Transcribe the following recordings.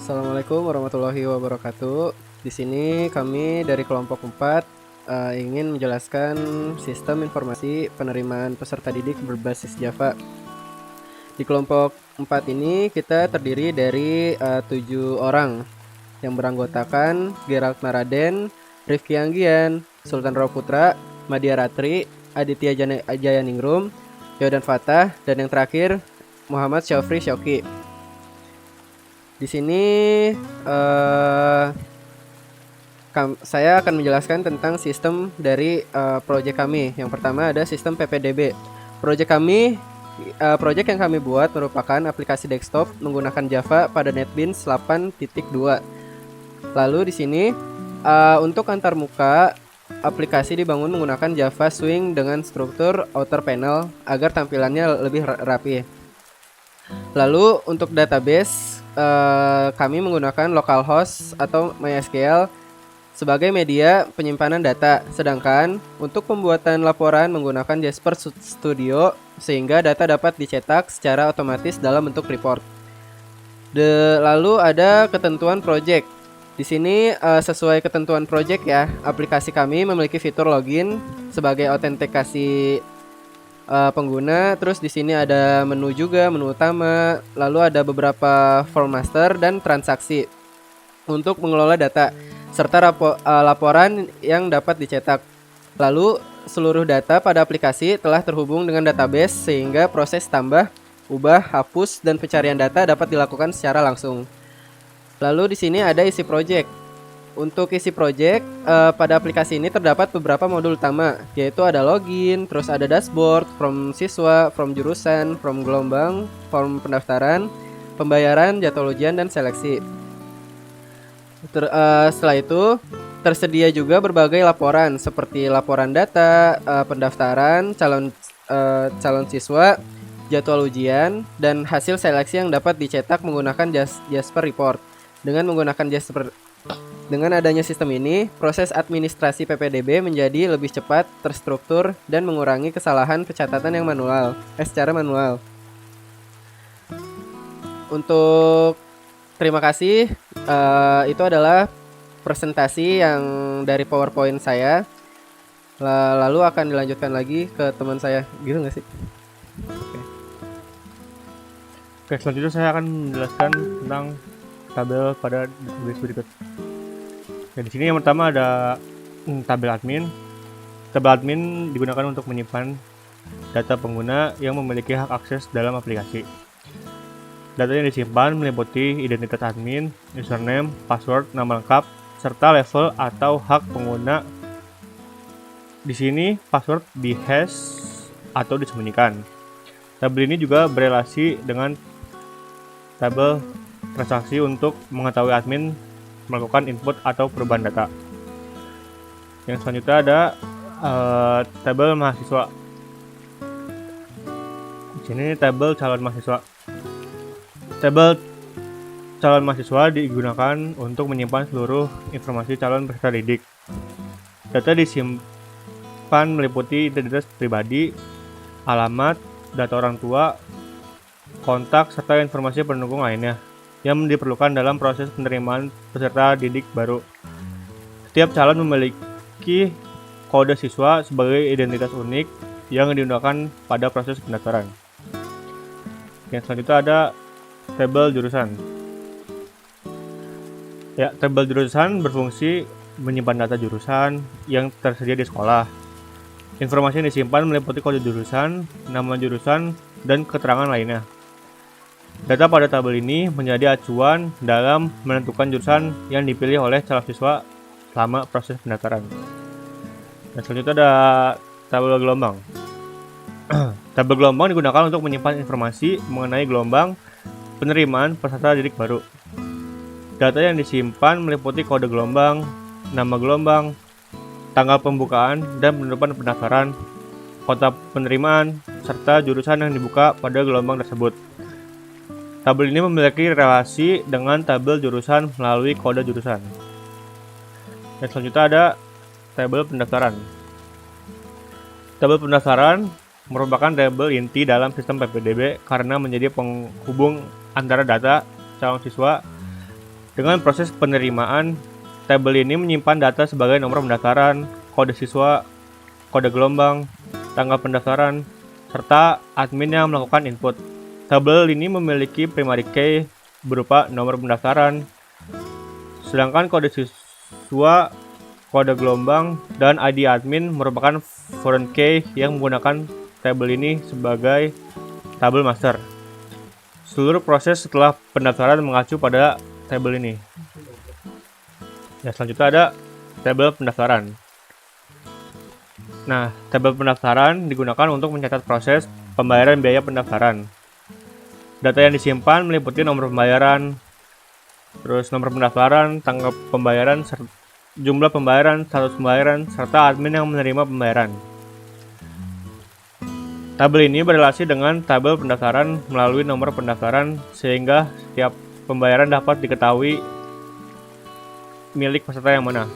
Assalamualaikum warahmatullahi wabarakatuh. Di sini kami dari kelompok 4 ingin menjelaskan sistem informasi penerimaan peserta didik berbasis Java. Di kelompok 4 ini kita terdiri dari 7 orang yang beranggotakan Gerald Maraden, Rifki Anggian, Sultan Raputra, Madia Ratri, Aditya Jayaningrum, Yodan Fatah, dan yang terakhir Muhammad Syafri Syauki. Di sini saya akan menjelaskan tentang sistem dari proyek kami. Yang pertama ada sistem PPDB. Proyek yang kami buat merupakan aplikasi desktop menggunakan Java pada NetBeans 8.2. Lalu di sini untuk antarmuka aplikasi dibangun menggunakan Java Swing dengan struktur outer panel agar tampilannya lebih rapi. Lalu untuk database kami menggunakan localhost atau MySQL sebagai media penyimpanan data. Sedangkan untuk pembuatan laporan menggunakan Jasper Studio sehingga data dapat dicetak secara otomatis dalam bentuk report. Lalu ada ketentuan project. Di sini sesuai ketentuan project ya, aplikasi kami memiliki fitur login sebagai autentikasi pengguna. Terus di sini ada menu juga, menu utama, lalu ada beberapa form master dan transaksi untuk mengelola data serta laporan yang dapat dicetak. Lalu seluruh data pada aplikasi telah terhubung dengan database sehingga proses tambah, ubah, hapus dan pencarian data dapat dilakukan secara langsung. Lalu di sini ada isi project. Untuk isi project pada aplikasi ini terdapat beberapa modul utama, yaitu ada login, terus ada dashboard, form siswa, form jurusan, form gelombang, form pendaftaran, pembayaran, jadwal ujian, dan seleksi. Setelah itu tersedia juga berbagai laporan seperti laporan data, pendaftaran, calon siswa, jadwal ujian, dan hasil seleksi yang dapat dicetak menggunakan Jasper Report. Dengan adanya sistem ini, proses administrasi PPDB menjadi lebih cepat, terstruktur, dan mengurangi kesalahan pencatatan yang secara manual. Untuk terima kasih, itu adalah presentasi yang dari PowerPoint saya. Lalu akan dilanjutkan lagi ke teman saya, gitu nggak sih? Oke, selanjutnya saya akan menjelaskan tentang tabel pada database berikut. Di sini yang pertama ada tabel admin. Tabel admin digunakan untuk menyimpan data pengguna yang memiliki hak akses dalam aplikasi. Data yang disimpan meliputi identitas admin, username, password, nama lengkap, serta level atau hak pengguna. Di sini password dihash atau disembunyikan. Tabel ini juga berelasi dengan tabel transaksi untuk mengetahui admin melakukan input atau perubahan data. Yang selanjutnya ada tabel mahasiswa. Di sini tabel calon mahasiswa. Tabel calon mahasiswa digunakan untuk menyimpan seluruh informasi calon peserta didik. Data disimpan meliputi identitas pribadi, alamat, data orang tua, kontak, serta informasi pendukung lainnya yang diperlukan dalam proses penerimaan peserta didik baru. Setiap calon memiliki kode siswa sebagai identitas unik yang digunakan pada proses pendaftaran. Yang selanjutnya ada tabel jurusan. Ya, tabel jurusan berfungsi menyimpan data jurusan yang tersedia di sekolah. Informasi yang disimpan meliputi kode jurusan, nama jurusan, dan keterangan lainnya. Data pada tabel ini menjadi acuan dalam menentukan jurusan yang dipilih oleh calon siswa selama proses pendaftaran. Dan selanjutnya ada tabel gelombang. Tabel gelombang digunakan untuk menyimpan informasi mengenai gelombang penerimaan peserta didik baru. Data yang disimpan meliputi kode gelombang, nama gelombang, tanggal pembukaan dan penutupan pendaftaran, kota penerimaan, serta jurusan yang dibuka pada gelombang tersebut. Tabel ini memiliki relasi dengan tabel jurusan melalui kode jurusan. Dan selanjutnya ada tabel pendaftaran. Tabel pendaftaran merupakan tabel inti dalam sistem PPDB karena menjadi penghubung antara data calon siswa Dengan proses penerimaan, tabel ini menyimpan data sebagai nomor pendaftaran, kode siswa, kode gelombang, tanggal pendaftaran, serta admin yang melakukan input. Tabel ini memiliki primary key berupa nomor pendaftaran, sedangkan kode siswa, kode gelombang, dan ID admin merupakan foreign key yang menggunakan tabel ini sebagai tabel master. Seluruh proses setelah pendaftaran mengacu pada tabel ini. Ya, selanjutnya ada tabel pendaftaran. Nah, tabel pendaftaran digunakan untuk mencatat proses pembayaran biaya pendaftaran. Data yang disimpan meliputi nomor pembayaran, terus nomor pendaftaran, tanggal pembayaran, jumlah pembayaran, status pembayaran, serta admin yang menerima pembayaran. Tabel ini berrelasi dengan tabel pendaftaran melalui nomor pendaftaran sehingga setiap pembayaran dapat diketahui milik peserta yang mana.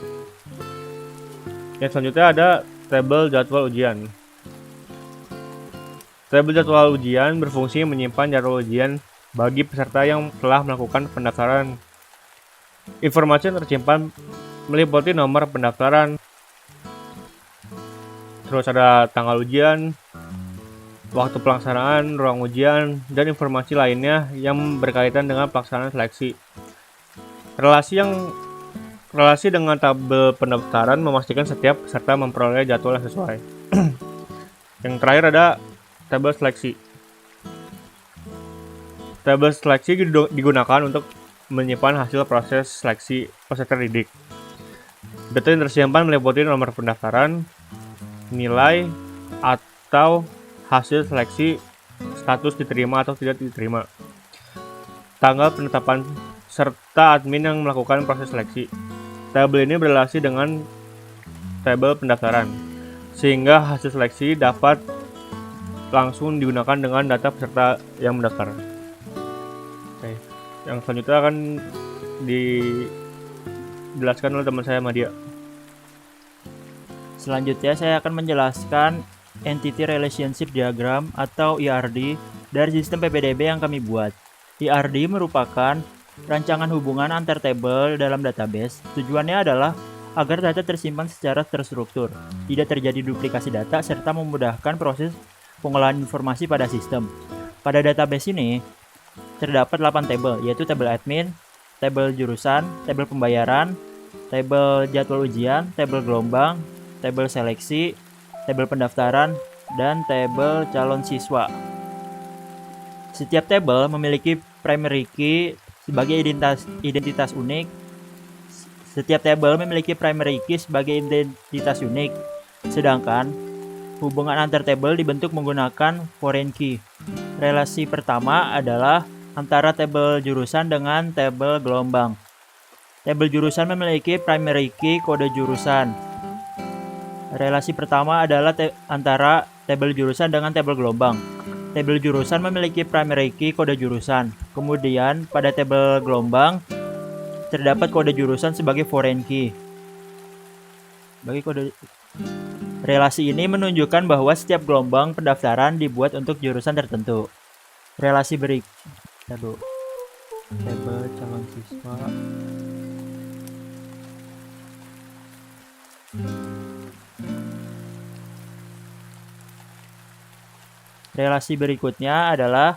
Yang selanjutnya ada tabel jadwal ujian. Tabel jadwal ujian berfungsi menyimpan jadwal ujian bagi peserta yang telah melakukan pendaftaran. Informasi yang tersimpan meliputi nomor pendaftaran, terus ada tanggal ujian, waktu pelaksanaan, ruang ujian, dan informasi lainnya yang berkaitan dengan pelaksanaan seleksi. Relasi dengan tabel pendaftaran memastikan setiap peserta memperoleh jadwal yang sesuai. Yang terakhir ada tabel seleksi. Tabel seleksi digunakan untuk menyimpan hasil proses seleksi peserta didik. Data yang tersimpan meliputi nomor pendaftaran, nilai, atau hasil seleksi, status diterima atau tidak diterima, tanggal penetapan, serta admin yang melakukan proses seleksi. Tabel ini berrelasi dengan tabel pendaftaran, sehingga hasil seleksi dapat langsung digunakan dengan data peserta yang mendaftar. Oke. Yang selanjutnya akan dijelaskan oleh teman saya Madia. Selanjutnya saya akan menjelaskan Entity Relationship Diagram atau ERD dari sistem PPDB yang kami buat. ERD merupakan rancangan hubungan antar tabel dalam database. Tujuannya adalah agar data tersimpan secara terstruktur, tidak terjadi duplikasi data, serta memudahkan proses pengolahan informasi pada sistem. Pada database ini terdapat 8 tabel, yaitu tabel admin, tabel jurusan, tabel pembayaran, tabel jadwal ujian, tabel gelombang, tabel seleksi, tabel pendaftaran, dan tabel calon siswa. Setiap tabel memiliki primary key sebagai identitas unik. Setiap tabel memiliki primary key sebagai identitas unik, sedangkan hubungan antar tabel dibentuk menggunakan foreign key. Relasi pertama adalah antara tabel jurusan dengan tabel gelombang. Tabel jurusan memiliki primary key kode jurusan. Relasi pertama adalah antara tabel jurusan dengan tabel gelombang. Tabel jurusan memiliki primary key kode jurusan. Kemudian pada tabel gelombang terdapat kode jurusan sebagai foreign key. Relasi ini menunjukkan bahwa setiap gelombang pendaftaran dibuat untuk jurusan tertentu. Relasi tabel calon siswa. Relasi berikutnya adalah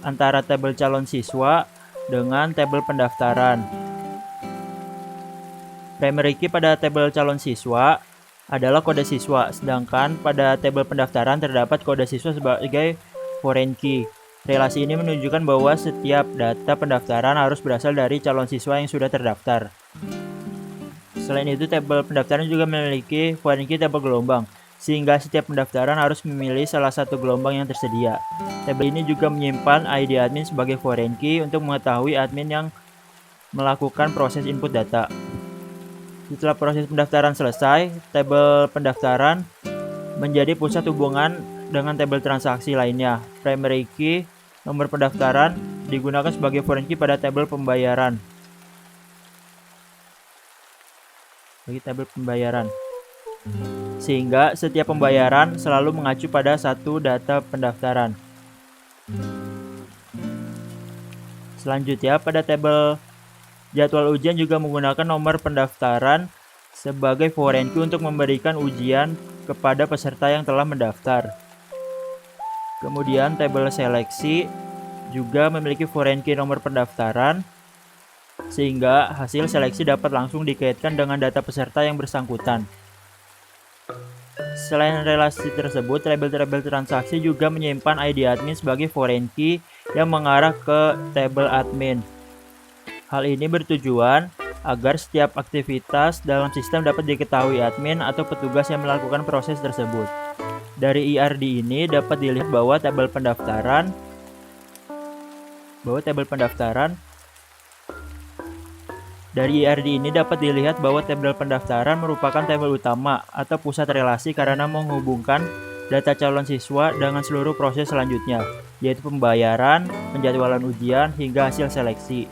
antara tabel calon siswa dengan tabel pendaftaran. Primary key pada tabel calon siswa adalah kode siswa, sedangkan pada tabel pendaftaran terdapat kode siswa sebagai foreign key. Relasi ini menunjukkan bahwa setiap data pendaftaran harus berasal dari calon siswa yang sudah terdaftar. Selain itu, tabel pendaftaran juga memiliki foreign key tabel gelombang, sehingga setiap pendaftaran harus memilih salah satu gelombang yang tersedia. Tabel ini juga menyimpan ID admin sebagai foreign key untuk mengetahui admin yang melakukan proses input data. Setelah proses pendaftaran selesai, tabel pendaftaran menjadi pusat hubungan dengan tabel transaksi lainnya. Primary key nomor pendaftaran digunakan sebagai foreign key pada tabel pembayaran. Sehingga setiap pembayaran selalu mengacu pada satu data pendaftaran. Selanjutnya, pada tabel jadwal ujian juga menggunakan nomor pendaftaran sebagai foreign key untuk memberikan ujian kepada peserta yang telah mendaftar. Kemudian tabel seleksi juga memiliki foreign key nomor pendaftaran sehingga hasil seleksi dapat langsung dikaitkan dengan data peserta yang bersangkutan. Selain relasi tersebut, tabel-tabel transaksi juga menyimpan ID admin sebagai foreign key yang mengarah ke tabel admin. Hal ini bertujuan agar setiap aktivitas dalam sistem dapat diketahui admin atau petugas yang melakukan proses tersebut. Dari IRD ini dapat dilihat bahwa tabel pendaftaran merupakan tabel utama atau pusat relasi karena menghubungkan data calon siswa dengan seluruh proses selanjutnya, yaitu pembayaran, penjadwalan ujian, hingga hasil seleksi.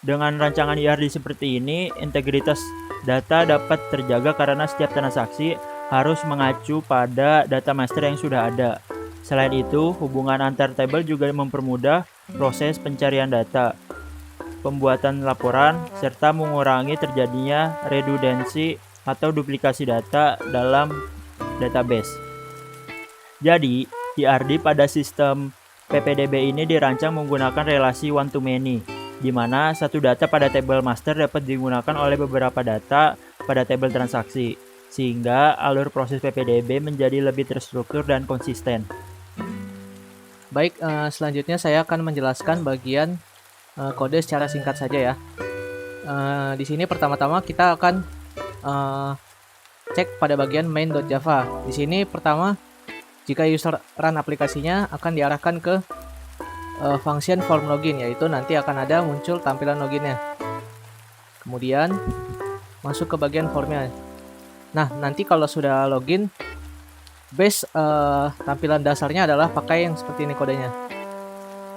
Dengan rancangan IRD seperti ini, integritas data dapat terjaga karena setiap transaksi harus mengacu pada data master yang sudah ada. Selain itu, hubungan antar tabel juga mempermudah proses pencarian data, pembuatan laporan, serta mengurangi terjadinya redundansi atau duplikasi data dalam database. Jadi, IRD pada sistem PPDB ini dirancang menggunakan relasi one-to-many, di mana satu data pada tabel master dapat digunakan oleh beberapa data pada tabel transaksi, sehingga alur proses PPDB menjadi lebih terstruktur dan konsisten. Baik, selanjutnya saya akan menjelaskan bagian kode secara singkat saja ya. Di sini pertama-tama kita akan cek pada bagian main.java. Di sini pertama, jika user run aplikasinya akan diarahkan ke function form login, yaitu nanti akan ada muncul tampilan loginnya. Kemudian masuk ke bagian formnya. Nah, nanti kalau sudah login, base tampilan dasarnya adalah pakai yang seperti ini kodenya.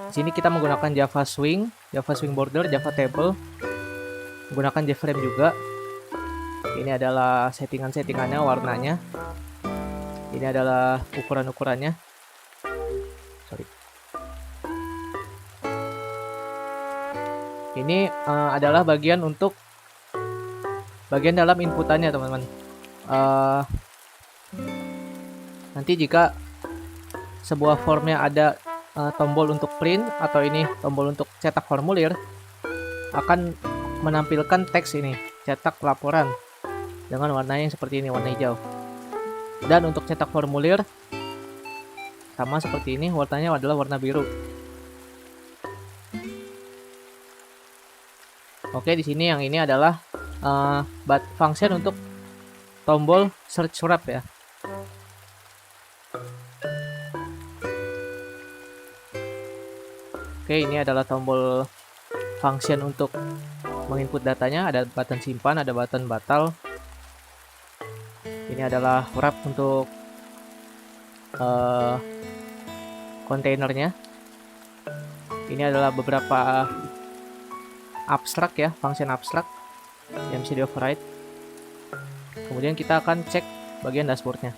Di sini kita menggunakan Java Swing Border, Java Table, menggunakan JFrame juga. Ini adalah settingannya, warnanya. Ini adalah ukuran-ukurannya. Ini adalah bagian untuk bagian dalam inputannya, teman-teman. Nanti jika sebuah formnya ada tombol untuk print atau ini tombol untuk cetak formulir, akan menampilkan teks ini, cetak laporan dengan warnanya yang seperti ini, warna hijau. Dan untuk cetak formulir sama seperti ini, warnanya adalah warna biru. Oke, di sini yang ini adalah function untuk tombol search wrap ya. Oke, ini adalah tombol function untuk menginput datanya. Ada button simpan, ada button batal. Ini adalah wrap untuk kontainernya. Ini adalah beberapa abstrak ya, function abstrak yang bisa di override. Kemudian kita akan cek bagian dashboardnya.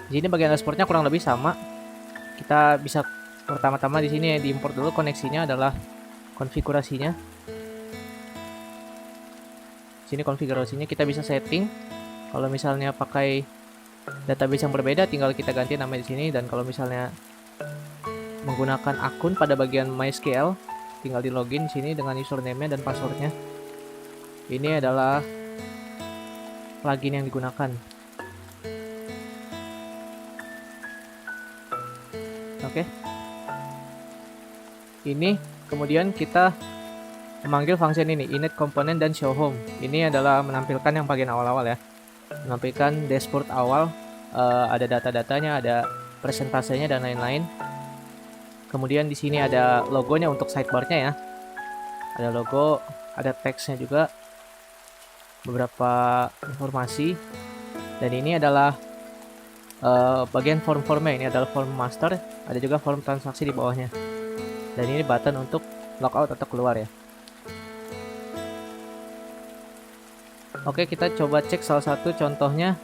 Di sini bagian dashboardnya kurang lebih sama. Kita bisa pertama-tama di sini diimport dulu koneksinya adalah konfigurasinya. Sini konfigurasinya kita bisa setting. Kalau misalnya pakai database yang berbeda, tinggal kita ganti nama di sini. Dan kalau misalnya menggunakan akun pada bagian MySQL, tinggal di login di sini dengan username-nya dan passwordnya. Ini adalah plugin yang digunakan. Oke. Ini kemudian kita memanggil function ini, init component dan show home. Ini adalah menampilkan yang bagian awal-awal ya. Menampilkan dashboard awal, ada data-datanya, ada presentasenya dan lain-lain. Kemudian di sini ada logonya untuk sidebar-nya ya. Ada logo, ada teksnya juga, beberapa informasi. Dan ini adalah bagian form-formnya. Ini adalah form master, ada juga form transaksi di bawahnya. Dan ini button untuk logout atau keluar ya. Oke, kita coba cek salah satu contohnya.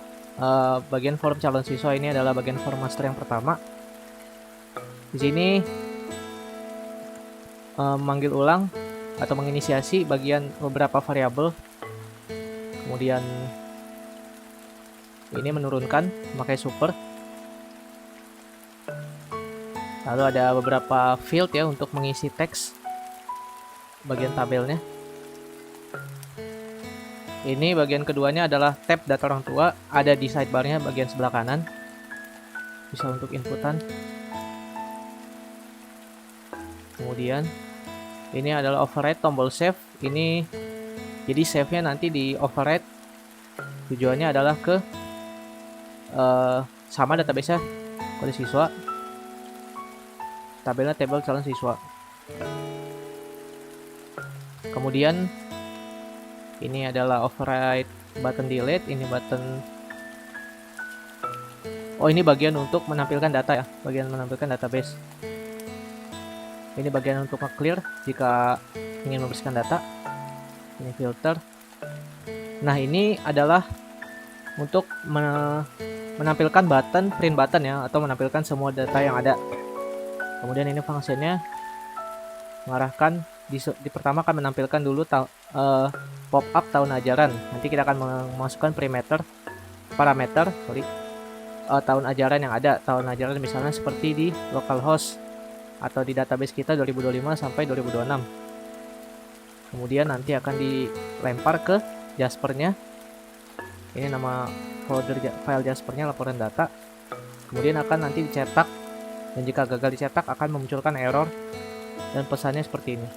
Bagian form calon siswa ini adalah bagian form master yang pertama. Di sini memanggil ulang atau menginisiasi bagian beberapa variabel. Kemudian ini menurunkan memakai super. Lalu ada beberapa field ya untuk mengisi teks bagian tabelnya. Ini bagian keduanya adalah tab data orang tua, ada di sidebarnya bagian sebelah kanan. Bisa untuk inputan. Kemudian ini adalah override tombol save. Ini jadi save-nya nanti di override. Tujuannya adalah ke sama database-nya kode siswa. Tabelnya tabel calon siswa. Kemudian ini adalah override button delete, ini button ini bagian untuk menampilkan data ya, bagian menampilkan database. Ini bagian untuk clear jika ingin membersihkan data. Ini filter. Nah, ini adalah untuk menampilkan button, print button ya, atau menampilkan semua data yang ada. Kemudian ini fungsinya mengarahkan di pertama akan menampilkan dulu pop up tahun ajaran. Nanti kita akan memasukkan parameter tahun ajaran yang ada. Tahun ajaran misalnya seperti di localhost atau di database kita 2025 sampai 2026. Kemudian nanti akan dilempar ke Jaspernya. Ini nama folder file Jaspernya, laporan data. Kemudian akan nanti dicetak, dan jika gagal dicetak akan memunculkan error dan pesannya seperti ini.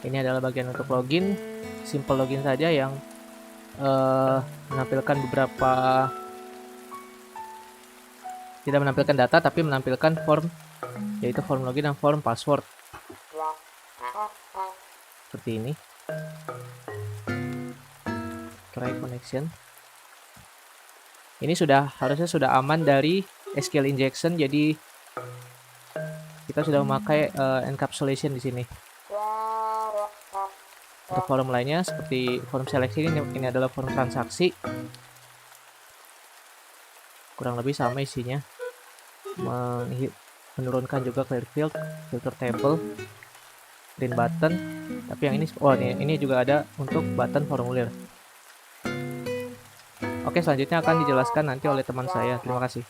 Ini adalah bagian untuk login, simple login saja yang menampilkan beberapa, tidak menampilkan data tapi menampilkan form, yaitu form login dan form password. Seperti ini. Try connection. Ini harusnya sudah aman dari SQL injection, jadi kita sudah memakai encapsulation di sini. Untuk form lainnya seperti form seleksi ini adalah form transaksi. Kurang lebih sama isinya. Menurunkan juga clear field, filter table, print button. Tapi yang ini juga ada untuk button formulir. Oke, selanjutnya akan dijelaskan nanti oleh teman saya. Terima kasih.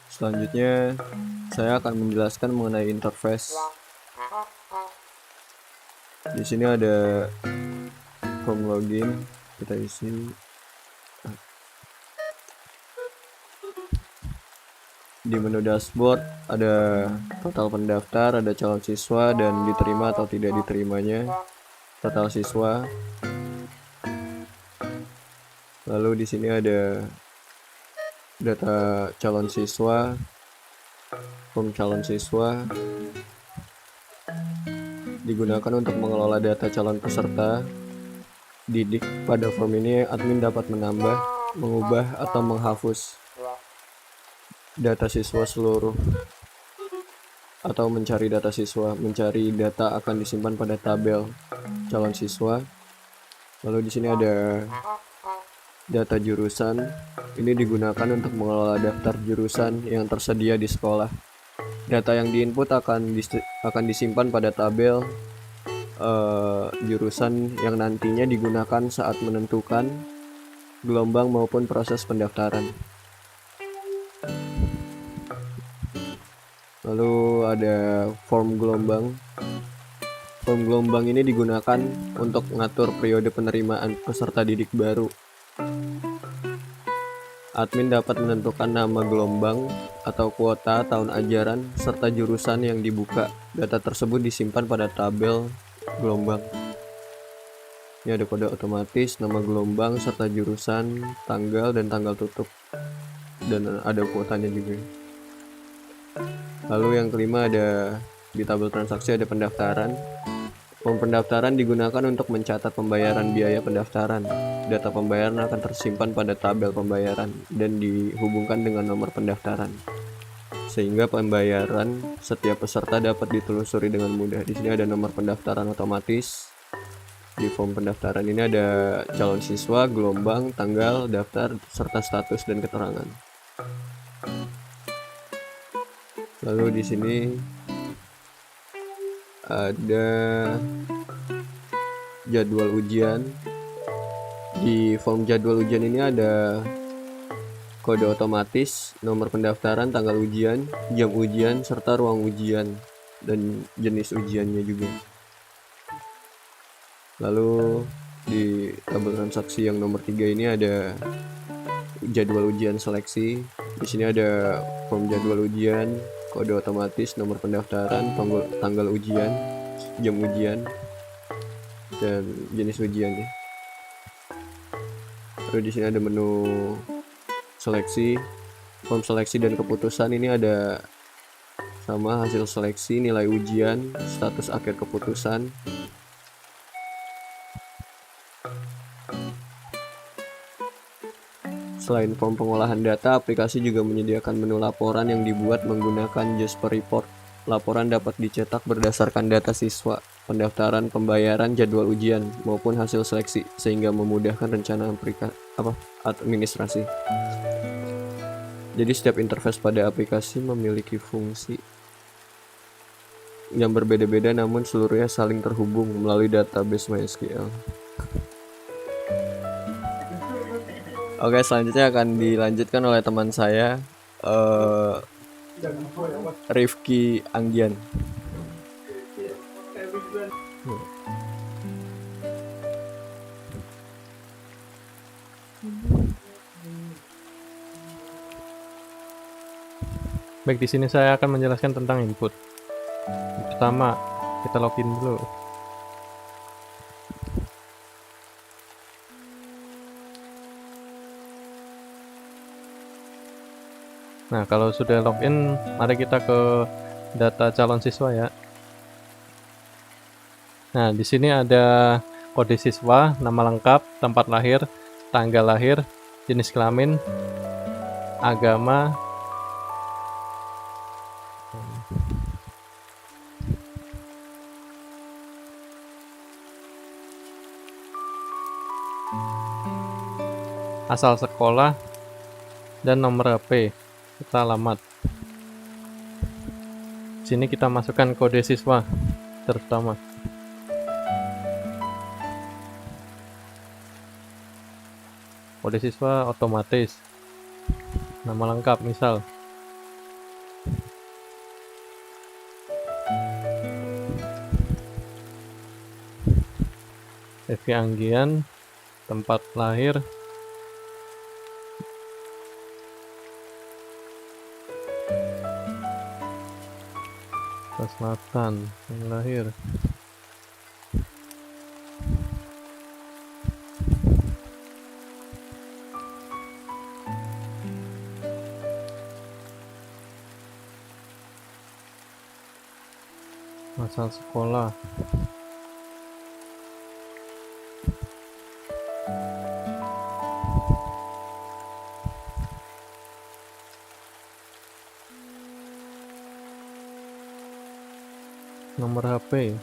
Selanjutnya, saya akan menjelaskan mengenai interface. Di sini ada form login, kita isi. Di menu dashboard ada total pendaftar, ada calon siswa dan diterima atau tidak diterimanya, total siswa. Lalu di sini ada data calon siswa, form calon siswa, digunakan untuk mengelola data calon peserta didik. Pada form ini admin dapat menambah, mengubah atau menghapus data siswa seluruh atau mencari data siswa. Mencari data akan disimpan pada tabel calon siswa. Lalu di sini ada data jurusan. Ini digunakan untuk mengelola daftar jurusan yang tersedia di sekolah. Data yang diinput akan disimpan pada tabel jurusan yang nantinya digunakan saat menentukan gelombang maupun proses pendaftaran. Lalu ada form gelombang. Form gelombang ini digunakan untuk mengatur periode penerimaan peserta didik baru. Admin dapat menentukan nama gelombang atau kuota tahun ajaran serta jurusan yang dibuka. Data tersebut disimpan pada tabel gelombang. Ini ada kode otomatis, nama gelombang serta jurusan, tanggal dan tanggal tutup. Dan ada kuotanya juga. Lalu yang kelima ada di tabel transaksi ada pendaftaran. Form pendaftaran digunakan untuk mencatat pembayaran biaya pendaftaran. Data pembayaran akan tersimpan pada tabel pembayaran dan dihubungkan dengan nomor pendaftaran, sehingga pembayaran setiap peserta dapat ditelusuri dengan mudah. Di sini ada nomor pendaftaran otomatis, Di form pendaftaran ini ada calon siswa, gelombang, tanggal, daftar, serta status dan keterangan. Lalu di sini ada jadwal ujian. Di form jadwal ujian ini ada kode otomatis, nomor pendaftaran, tanggal ujian, jam ujian, serta ruang ujian dan jenis ujiannya juga. Lalu di tabel transaksi yang nomor 3 ini ada jadwal ujian seleksi. Di sini ada form jadwal ujian, kode otomatis, nomor pendaftaran, tanggal ujian, jam ujian, dan jenis ujiannya. Lalu di sini ada menu seleksi, form seleksi dan keputusan. Ini ada sama hasil seleksi, nilai ujian, status akhir keputusan. Selain form pengolahan data, aplikasi juga menyediakan menu laporan yang dibuat menggunakan Jasper Report. Laporan dapat dicetak berdasarkan data siswa, pendaftaran, pembayaran, jadwal ujian, maupun hasil seleksi, sehingga memudahkan rencana administrasi. Jadi setiap interface pada aplikasi memiliki fungsi yang berbeda-beda, namun seluruhnya saling terhubung melalui database MySQL. Oke, selanjutnya akan dilanjutkan oleh teman saya, Rifki Anggian. Baik, di sini saya akan menjelaskan tentang input. Pertama, kita login dulu. Nah, kalau sudah login, mari kita ke data calon siswa ya. Nah, di sini ada kode siswa, nama lengkap, tempat lahir, tanggal lahir, jenis kelamin, agama, asal sekolah, dan nomor HP serta alamat. Sini kita masukkan kode siswa terutama. Kode siswa otomatis. Nama lengkap misal. Rifki Anggian, tempat lahir, Selatan, yang lahir. Asal sekolah. Nomor HP.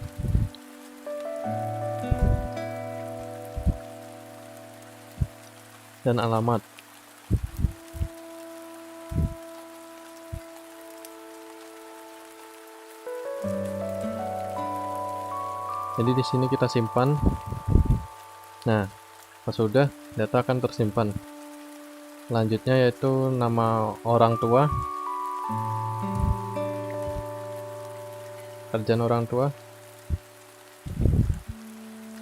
Dan alamat. Jadi di sini kita simpan. Nah, pas sudah, data akan tersimpan. Selanjutnya yaitu nama orang tua, kerjaan orang tua,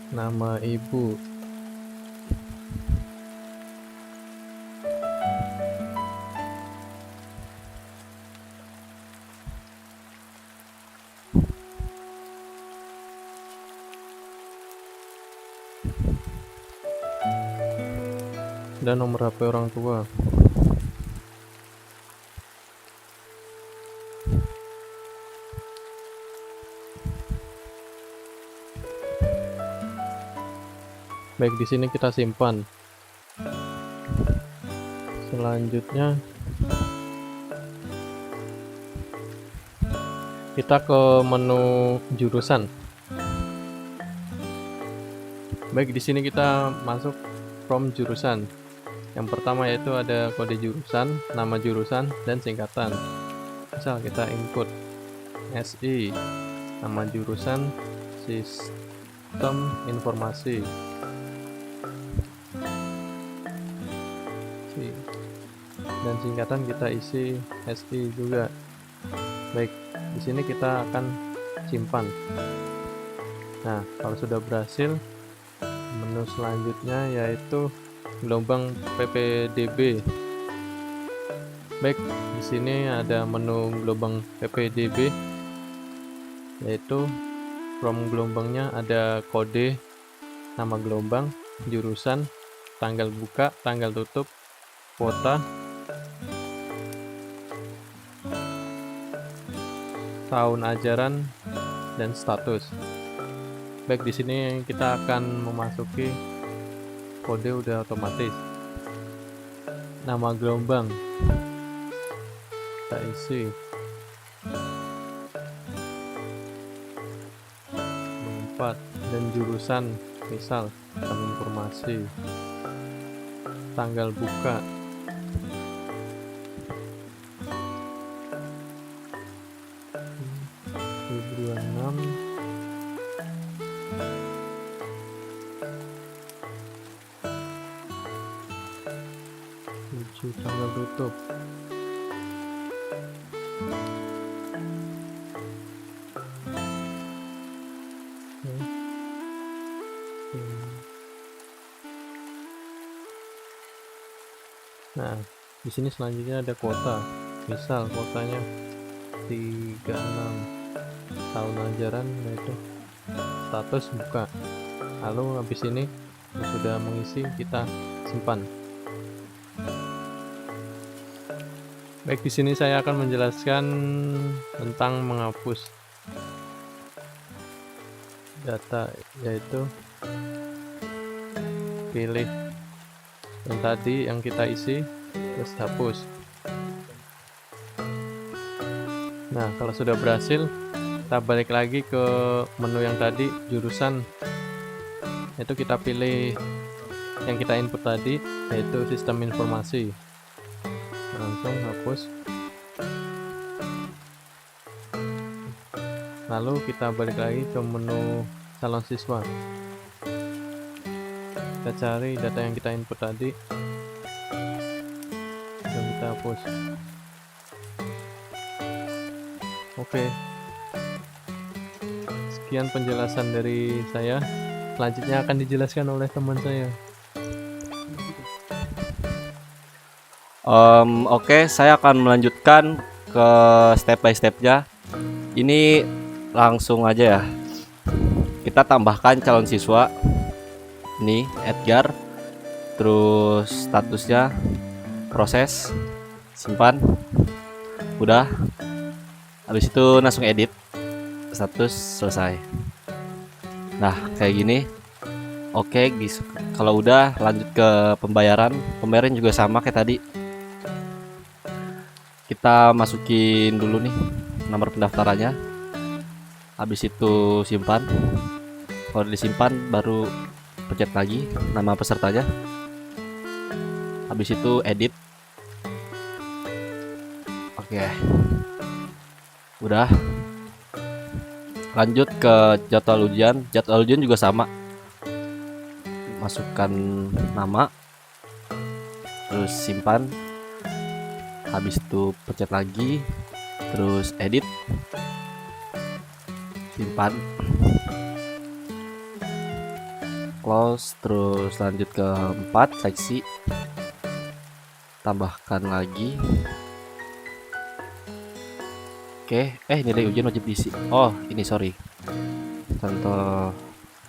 nama ibu, dan nomor HP orang tua. Baik, di sini kita simpan. Selanjutnya kita ke menu jurusan. Baik, di sini kita masuk from jurusan. Yang pertama yaitu ada kode jurusan, nama jurusan, dan singkatan. Misal kita input SI, nama jurusan Sistem Informasi. Dan singkatan kita isi SI juga. Baik, di sini kita akan simpan. Nah, kalau sudah berhasil, menu selanjutnya yaitu gelombang PPDB. Baik, di sini ada menu gelombang PPDB, yaitu from gelombangnya ada kode, nama gelombang, jurusan, tanggal buka, tanggal tutup, kuota, tahun ajaran, dan status. Baik, di sini kita akan memasuki kode udah otomatis. Nama gelombang kita isi 4, dan jurusan misal sistem informasi, tanggal buka, tanggal tutup. Nah, di sini selanjutnya ada kuota. Misal kuotanya 36, tahun ajaran, yaitu status buka. Lalu habis ini sudah mengisi, kita simpan. Baik, di sini saya akan menjelaskan tentang menghapus data, yaitu pilih yang tadi yang kita isi terus hapus. Nah, kalau sudah berhasil, kita balik lagi ke menu yang tadi, jurusan, itu kita pilih yang kita input tadi, yaitu sistem informasi. Langsung hapus. Lalu kita balik lagi ke menu calon siswa. Kita cari data yang kita input tadi dan kita hapus. Oke, sekian penjelasan dari saya. Selanjutnya akan dijelaskan oleh teman saya. Oke, saya akan melanjutkan ke step by stepnya. Ini langsung aja ya. Kita tambahkan calon siswa. Ini Edgar. Terus statusnya proses, simpan. Udah. Habis itu langsung edit. Status selesai. Nah, kayak gini. Oke, kalau udah lanjut ke pembayaran. Pembayaran juga sama kayak tadi. Kita masukin dulu nih nomor pendaftarannya. Habis itu simpan. Kalau disimpan baru pencet lagi nama pesertanya. Habis itu edit. Oke. Udah. Lanjut ke jadwal ujian. Jadwal ujian juga sama. Masukkan nama. Terus simpan. Habis itu pencet lagi, terus edit, simpan, close, terus lanjut ke 4 seksi, tambahkan lagi. Oke, nilai ujian wajib diisi. Oh, ini sorry, contoh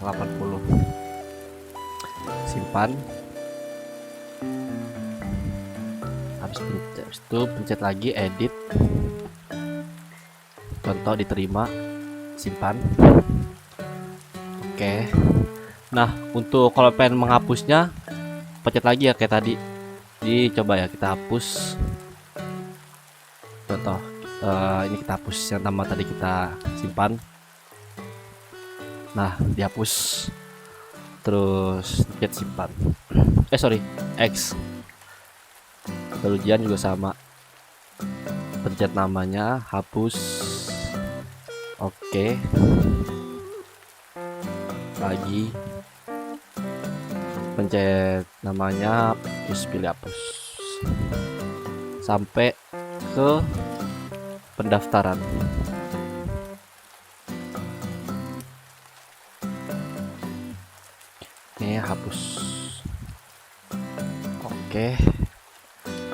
80. Simpan. Habis itu pencet lagi edit, contoh diterima, simpan. Oke. Nah, untuk kalau pengen menghapusnya pencet lagi ya kayak tadi. Jadi coba ya kita hapus. Contoh ini kita hapus yang nama tadi kita simpan. Nah, dihapus. terus pencet simpan. Sorry, X. Ujian juga sama. Pencet namanya, hapus. Oke. Lagi. Pencet namanya, terus pilih hapus. Sampai ke pendaftaran. Ini hapus. Oke.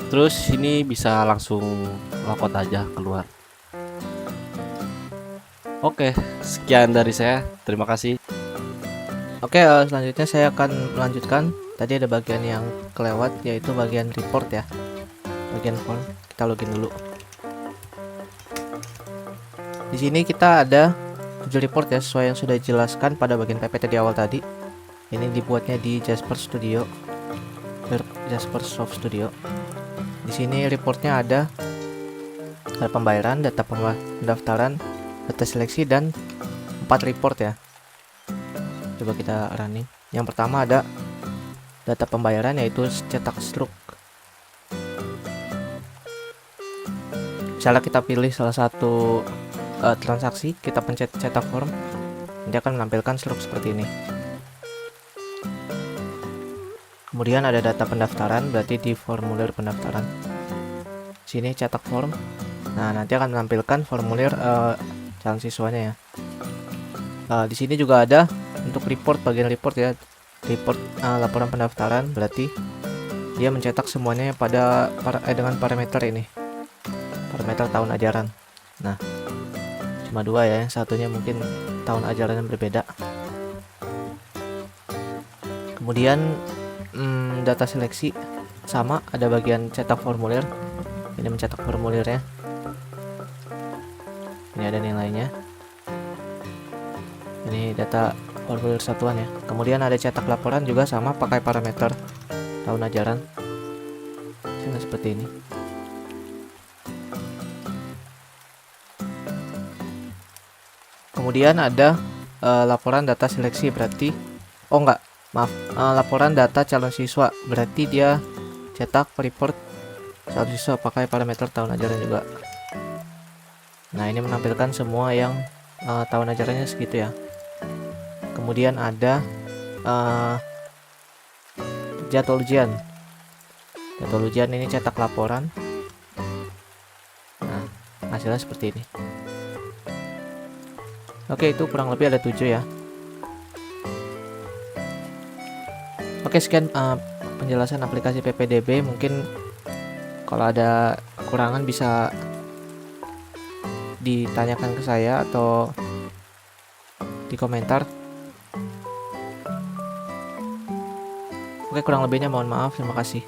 Terus ini bisa langsung logout aja keluar. Oke, sekian dari saya. Terima kasih. Oke, selanjutnya saya akan melanjutkan. Tadi ada bagian yang kelewat, yaitu bagian report ya. Bagian form, kita login dulu. Di sini kita ada tujuh report ya, sesuai yang sudah dijelaskan pada bagian PPT di awal tadi. Ini dibuatnya di Jasper Studio, Jasper Soft Studio. Di sini reportnya ada pembayaran, data pendaftaran, data seleksi, dan 4 report ya. Coba kita running. Yang pertama ada data pembayaran, yaitu cetak struk. Misalnya kita pilih salah satu transaksi, kita pencet cetak form, dia akan menampilkan struk seperti ini. Kemudian ada data pendaftaran, berarti di formulir pendaftaran. Sini cetak form. Nah, nanti akan menampilkan formulir calon siswanya ya. Di sini juga ada untuk report, bagian report ya. Report laporan pendaftaran, berarti dia mencetak semuanya pada dengan parameter ini. Parameter tahun ajaran. Nah, cuma 2 ya, yang satunya mungkin tahun ajaran yang berbeda. Kemudian data seleksi sama, ada bagian cetak formulir. Ini mencetak formulirnya. Ini ada nilainya. Ini data formulir satuan ya. Kemudian ada cetak laporan juga sama, pakai parameter tahun ajaran. Seperti ini. Kemudian ada laporan data seleksi, berarti laporan data calon siswa, berarti dia cetak report calon siswa pakai parameter tahun ajaran juga. Nah, ini menampilkan semua yang tahun ajarannya segitu ya. Kemudian ada jadwal ujian. Jadwal ujian ini cetak laporan. Nah, hasilnya seperti ini. Oke, itu kurang lebih ada 7 ya. Oke, sekian penjelasan aplikasi PPDB. Mungkin kalau ada kekurangan bisa ditanyakan ke saya atau di komentar. Oke, kurang lebihnya mohon maaf. Terima kasih.